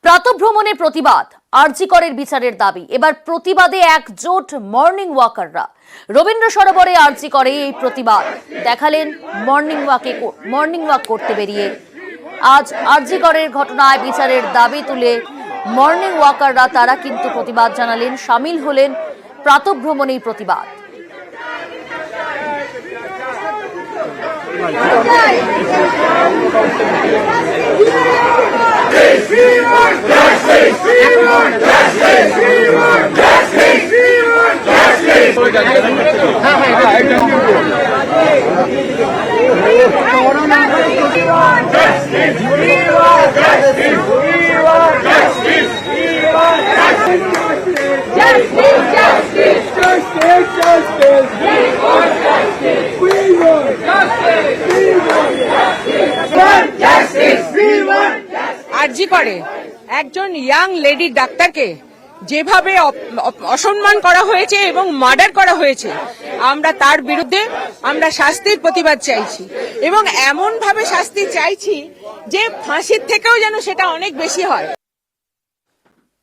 প্রাতঃভ্রমণের প্রতিবাদ, আরজি করের বিচারের দাবি। এবার প্রতিবাদে একজোট মর্নিং ওয়াকাররা। রবীন্দ্র সরোবরে আরজি করে এই প্রতিবাদ দেখালেন মর্নিং ওয়াক করতে বেরিয়ে। আজ আরজি করের ঘটনায় বিচারের দাবি তুলে মর্নিং ওয়াকাররা তারা কিন্তু প্রতিবাদ জানালেন, সামিল হলেন প্রাতঃভ্রমণেই প্রতিবাদ। আরজি করে একজন ইয়াং লেডি ডাক্তারকে যেভাবে অসম্মান করা হয়েছে এবং মার্ডার করা হয়েছে, আমরা তার বিরুদ্ধে আমরা শাস্তির প্রতিবাদ চাইছি এবং এমন ভাবে শাস্তি চাইছি যে ফাঁসির থেকেও যেন সেটা অনেক বেশি হয়।